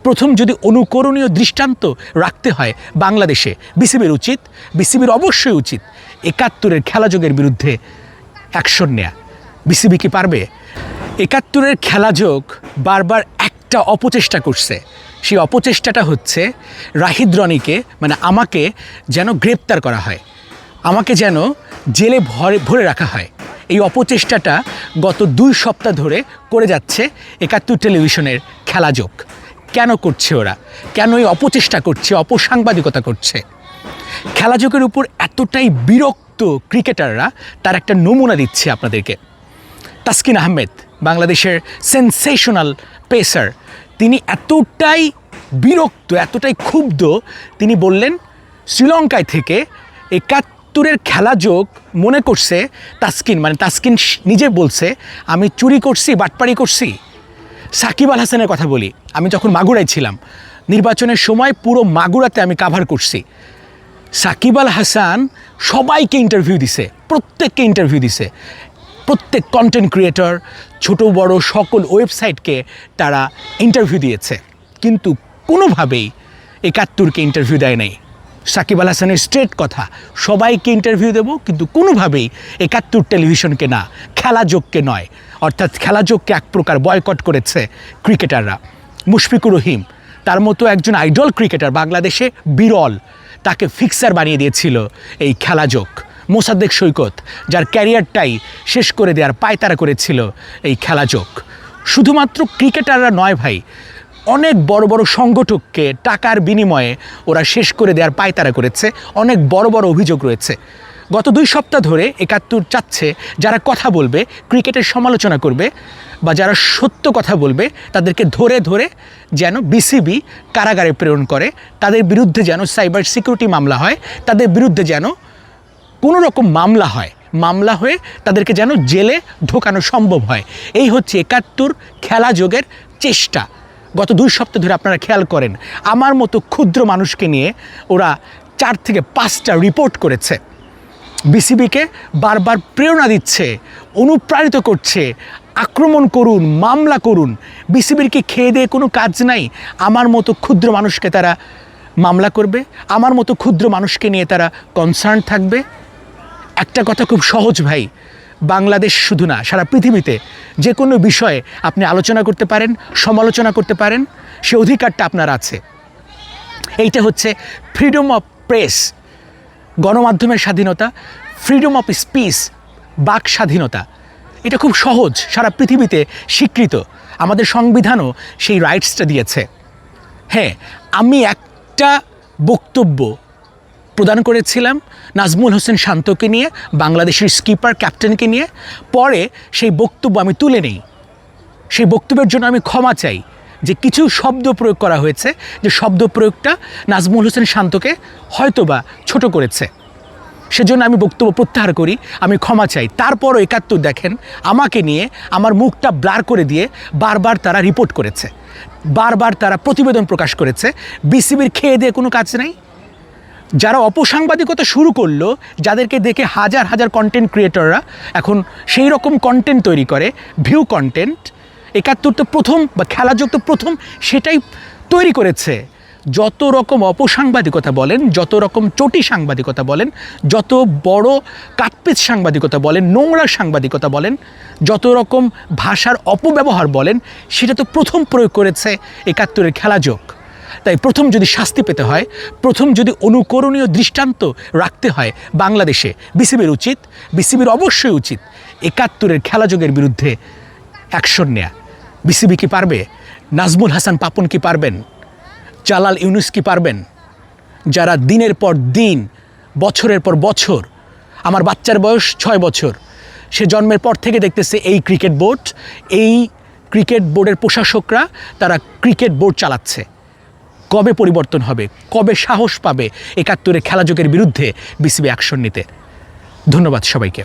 প্রথম যদি অনুকরণীয় দৃষ্টান্ত রাখতে হয় বাংলাদেশে, বিসিবির অবশ্যই উচিত ৭১-এর খেলাযোগের বিরুদ্ধে অ্যাকশন নেয়া। বিসিবি কি পারবে? ৭১-এর খেলাযোগ বারবার একটা অপচেষ্টা করছে। সেই অপচেষ্টাটা হচ্ছে রাহিদ রনিকে, মানে আমাকে যেন গ্রেপ্তার করা হয়, আমাকে যেন জেলে ভরে রাখা হয়। এই অপচেষ্টাটা গত ২ সপ্তাহ ধরে করে যাচ্ছে ৭১ টেলিভিশনের খেলাযোগ। কেন করছে ওরা? কেন এই অপচেষ্টা করছে, অপসাংবাদিকতা করছে? খেলাযোগের উপর এতটাই বিরক্ত ক্রিকেটাররা, তার একটা নমুনা দিচ্ছে আপনাদেরকে। তাসকিন আহমেদ, বাংলাদেশের সেনসেশনাল পেসার, তিনি এতটাই বিরক্ত, এতটাই ক্ষুব্ধ, তিনি বললেন শ্রীলঙ্কায় থেকে ৭১-এর খেলাযোগ মনে করছে তাসকিন নিজে বলছে আমি চুরি করছি, বাটপাড়ি করছি। সাকিব আল হাসানের কথা বলি, আমি যখন মাগুরায় ছিলাম, নির্বাচনের সময় পুরো মাগুরাতে আমি কাভার করছি। সাকিব আল হাসান সবাইকে ইন্টারভিউ দিছে, প্রত্যেককে ইন্টারভিউ দিছে, প্রত্যেক কন্টেন্ট ক্রিয়েটর, ছোট বড় সকল ওয়েবসাইটকে তারা ইন্টারভিউ দিয়েছে, কিন্তু কোনোভাবেই ৭১-কে ইন্টারভিউ দেয় নাই। সাকিব আল হাসানের স্ট্রেট কথা, সবাইকে ইন্টারভিউ দেব, কিন্তু কোনোভাবেই ৭১ টেলিভিশনকে না, খেলাযোগকে নয়। অর্থাৎ খেলাযোগকে এক প্রকার বয়কট করেছে ক্রিকেটাররা। মুশফিকুর রহিম, তার মতো একজন আইডল ক্রিকেটার বাংলাদেশে বিরল, তাকে ফিক্সার বানিয়ে দিয়েছিল এই খেলাযোগ। মোসাদ্দেক সৈকত, যার ক্যারিয়ারটাই শেষ করে দেওয়ার পায়তারা করেছিল এই খেলাযোগ। শুধুমাত্র ক্রিকেটাররা নয় ভাই, অনেক বড় বড় সংগঠককে টাকার বিনিময়ে ওরা শেষ করে দেওয়ার পায়তারা করেছে। অনেক বড় বড় অভিযোগ রয়েছে। গত ২ সপ্তাহ ধরে ৭১ চাচ্ছে যারা কথা বলবে, ক্রিকেটের সমালোচনা করবে বা যারা সত্য কথা বলবে, তাদেরকে ধরে ধরে যেন বিসিবি কারাগারে প্রেরণ করে, তাদের বিরুদ্ধে যেন সাইবার সিকিউরিটি মামলা হয়, তাদের বিরুদ্ধে যেন কোনো রকম মামলা হয়ে তাদেরকে যেন জেলে ঢোকানো সম্ভব হয়। এই হচ্ছে ৭১ খেলাযোগের চেষ্টা। গত ২ সপ্তাহ ধরে আপনারা খেয়াল করেন, আমার মতো ক্ষুদ্র মানুষকে নিয়ে ওরা ৪ থেকে ৫টা রিপোর্ট করেছে। বিসিবিকে বারবার প্রেরণা দিচ্ছে, অনুপ্রাণিত করছে, আক্রমণ করুন, মামলা করুন। বিসিবির কি খেয়ে দিয়ে কোনো কাজ নাই? আমার মতো ক্ষুদ্র মানুষকে তারা মামলা করবে, আমার মতো ক্ষুদ্র মানুষকে নিয়ে তারা কনসার্ন থাকবে। একটা কথা খুব সহজ ভাই, বাংলাদেশ শুধু না, সারা পৃথিবীতে যে কোনো বিষয়ে আপনি আলোচনা করতে পারেন, সমালোচনা করতে পারেন, সে অধিকারটা আপনার আছে। এইটা হচ্ছে ফ্রিডম অফ প্রেস, গণমাধ্যমের স্বাধীনতা, ফ্রিডম অফ স্পিচ, বাক স্বাধীনতা। এটা খুব সহজ, সারা পৃথিবীতে স্বীকৃত। আমাদের সংবিধানও সেই রাইটসটা দিয়েছে। হ্যাঁ, আমি একটা বক্তব্য প্রদান করেছিলাম নাজমুল হোসেন শান্তকে নিয়ে, বাংলাদেশের স্কিপার ক্যাপ্টেনকে নিয়ে। পরে সেই বক্তব্য আমি তুলে নেই। সেই বক্তব্যের জন্য আমি ক্ষমা চাই যে কিছু শব্দ প্রয়োগ করা হয়েছে, যে শব্দ প্রয়োগটা নাজমুল হোসেন শান্তকে হয়তোবা ছোট করেছে, সেজন্য আমি বক্তব্য প্রত্যাহার করি, আমি ক্ষমা চাই। তারপরও ৭১ দেখেন আমাকে নিয়ে আমার মুখটা ব্লার করে দিয়ে বারবার তারা রিপোর্ট করেছে, বারবার তারা প্রতিবেদন প্রকাশ করেছে। বিসিবির খেয়ে দিয়ে কোনো কাজ নেই। যারা অপসাংবাদিকতা শুরু করলো, যাদেরকে দেখে হাজার হাজার কন্টেন্ট ক্রিয়েটররা এখন সেই রকম কন্টেন্ট তৈরি করে, ভিউ কন্টেন্ট, ৭১ তো প্রথম, বা খেলাযোগ তো প্রথম সেটাই তৈরি করেছে। যত রকম অপসাংবাদিকতা বলেন, যত রকম চটি সাংবাদিকতা বলেন, যত বড় কাটপিচ সাংবাদিকতা বলেন, নোংরা সাংবাদিকতা বলেন, যত রকম ভাষার অপব্যবহার বলেন, সেটা তো প্রথম প্রয়োগ করেছে ৭১-এর খেলাযোগ। তাই প্রথম যদি শাস্তি পেতে হয়, প্রথম যদি অনুকরণীয় দৃষ্টান্ত রাখতে হয় বাংলাদেশে, বিসিবির অবশ্যই উচিত ৭১-এর খেলাযোগের বিরুদ্ধে অ্যাকশন নেয়া। বিসিবি কি পারবে? নাজমুল হাসান পাপন কি পারবেন? জালাল ইউনুস কি পারবেন? যারা দিনের পর দিন, বছরের পর বছর, আমার বাচ্চার বয়স ৬ বছর, সে জন্মের পর থেকে দেখতেছে এই ক্রিকেট বোর্ডের প্রশাসকরা তারা ক্রিকেট বোর্ড চালাচ্ছে। কবে পরিবর্তন হবে? কবে সাহস পাবে ৭১-এর খেলাযোগের বিরুদ্ধে বিসিবি অ্যাকশন নিতে? ধন্যবাদ সবাইকে।